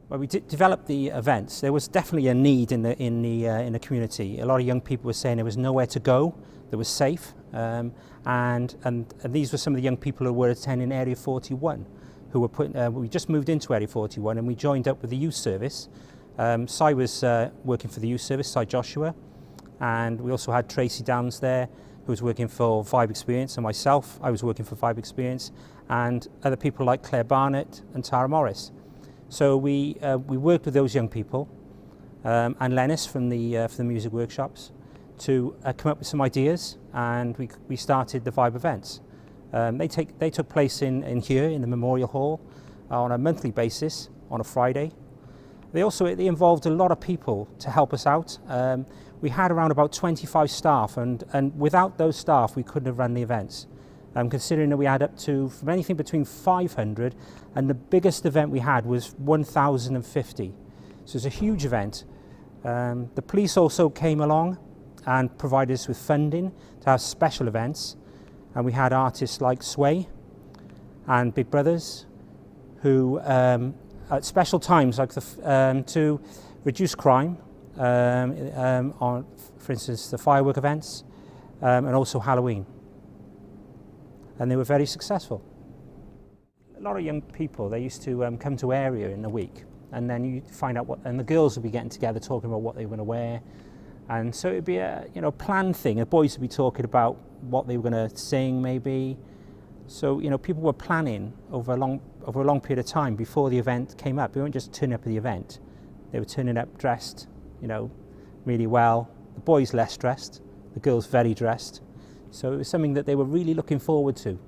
Well, we developed the events. There was definitely a need in the community. A lot of young people were saying there was nowhere to go that was safe, and these were some of the young people who were attending Area 41, who were we just moved into Area 41, and we joined up with the youth service. Si was working for the youth service, Si Joshua, and we also had Tracy Downs there, who was working for Vibe Experience, and myself, I was working for Vibe Experience, and other people like Claire Barnett and Tara Morris. So we worked with those young people and Lennis from the music workshops to come up with some ideas, and we started the Vibe events. They took place in here in the Memorial Hall on a monthly basis on a Friday. They involved a lot of people to help us out. We had around about 25 staff, and without those staff we couldn't have run the events. Considering that we had up to from anything between 500, and the biggest event we had was 1,050. So it's a huge event. The police also came along and provided us with funding to have special events, and we had artists like Sway and Big Brothers who at special times, like to reduce crime, on, for instance, the firework events, and also Halloween. And they were very successful. A lot of young people, they used to come to area in a week, and then you find out and the girls would be getting together talking about what they were going to wear, and so it'd be a planned thing. The boys would be talking about what they were going to sing maybe. So people were planning over a long period of time before the event came up. They weren't just turning up at the event; they were turning up dressed, really well. The boys less dressed, the girls very dressed. So it was something that they were really looking forward to.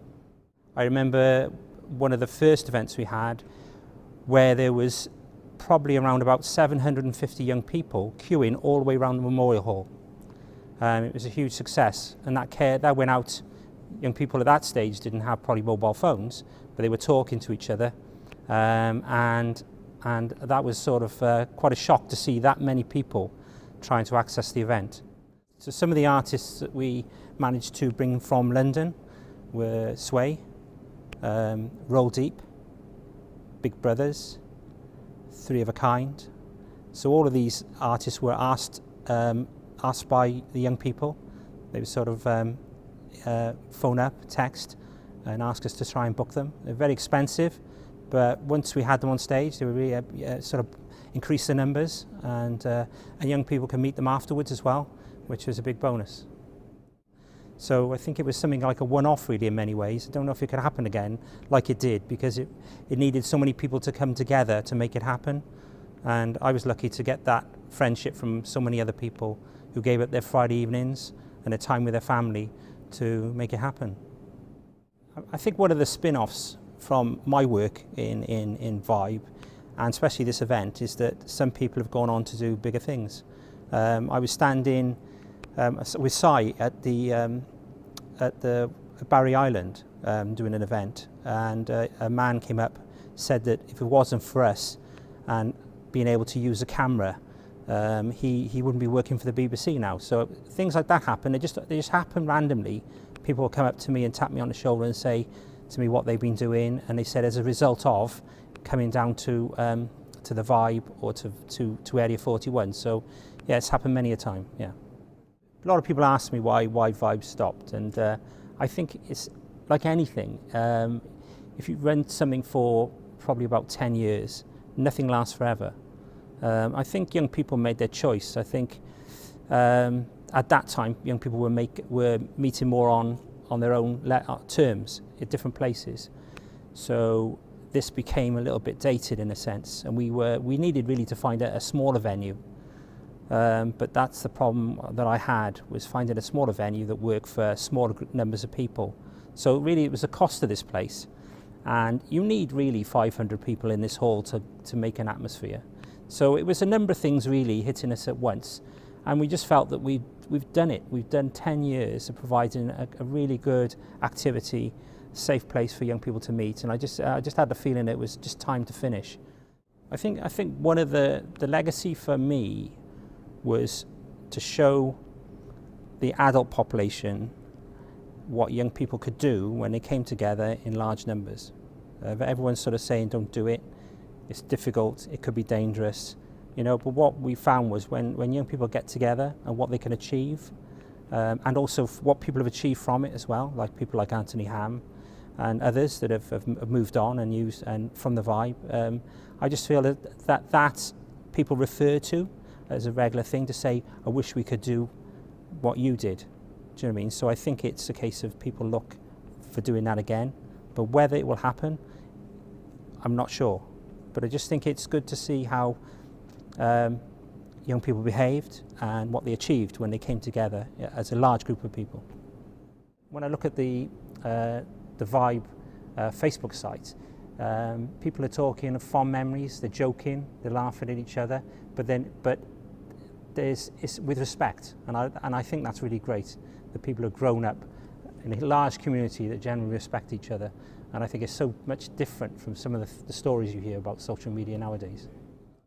I remember one of the first events we had where there was probably around about 750 young people queuing all the way around the Memorial Hall. It was a huge success, and that went out. Young people at that stage didn't have probably mobile phones, but they were talking to each other, and that was sort of quite a shock to see that many people trying to access the event. So some of the artists that we managed to bring from London were Sway, Roll Deep, Big Brothers, Three of a Kind. So all of these artists were asked by the young people. They would sort of phone up, text, and ask us to try and book them. They're very expensive, but once we had them on stage, they would really sort of increase the numbers, and young people can meet them afterwards as well, which was a big bonus. So I think it was something like a one-off really in many ways. I don't know if it could happen again like it did, because it needed so many people to come together to make it happen. And I was lucky to get that friendship from so many other people who gave up their Friday evenings and their time with their family to make it happen. I think one of the spin-offs from my work in Vibe, and especially this event, is that some people have gone on to do bigger things. I was standing with Si at the Barry Island doing an event, and a man came up, said that if it wasn't for us and being able to use a camera, he wouldn't be working for the BBC now. So things like that happen. They just happen randomly. People will come up to me and tap me on the shoulder and say to me what they've been doing, and they said as a result of coming down to the Vibe or to Area 41. So yeah, it's happened many a time. Yeah. A lot of people ask me why Vibe stopped, and I think it's like anything. If you run something for probably about 10 years, nothing lasts forever. I think young people made their choice. I think at that time, young people were meeting more on their own terms at different places. So this became a little bit dated in a sense, and we needed really to find a smaller venue. But that's the problem that I had, was finding a smaller venue that worked for smaller numbers of people. So really it was the cost of this place, and you need really 500 people in this hall to make an atmosphere. So it was a number of things really hitting us at once, and we just felt that we've done it. We've done 10 years of providing a really good activity, safe place for young people to meet, and I just had the feeling it was just time to finish. I think one of the legacy for me was to show the adult population what young people could do when they came together in large numbers. Everyone's sort of saying don't do it. it's difficult, it could be dangerous, you know, but what we found was when young people get together and what they can achieve, and also what people have achieved from it as well, like people like Anthony Ham and others that have moved on and used and from the Vibe. I just feel that people refer to as a regular thing to say, I wish we could do what you did. Do you know what I mean? So I think it's a case of people look for doing that again, but whether it will happen, I'm not sure. But I just think it's good to see how young people behaved and what they achieved when they came together as a large group of people. When I look at the Vibe Facebook site, people are talking of fond memories, they're joking, they're laughing at each other, but it's with respect, and I think that's really great, that people have grown up in a large community that generally respect each other, and I think it's so much different from some of the stories you hear about social media nowadays.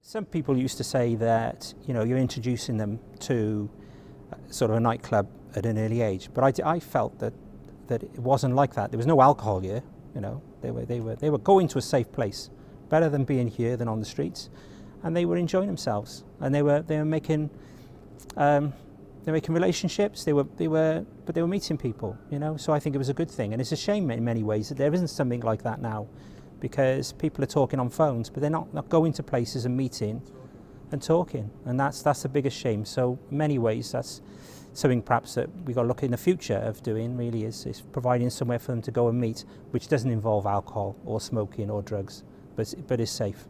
Some people used to say that, you know, you're introducing them to sort of a nightclub at an early age, but I felt that it wasn't like that. There was no alcohol here, you know. They were going to a safe place, better than being here than on the streets, and they were enjoying themselves, and they were making relationships. They were meeting people, you know. So I think it was a good thing, and it's a shame in many ways that there isn't something like that now, because people are talking on phones, but they're not going to places and meeting and talking, and that's the biggest shame. So in many ways, that's something perhaps that we've got to look in the future of doing, really, is providing somewhere for them to go and meet, which doesn't involve alcohol or smoking or drugs, but is safe.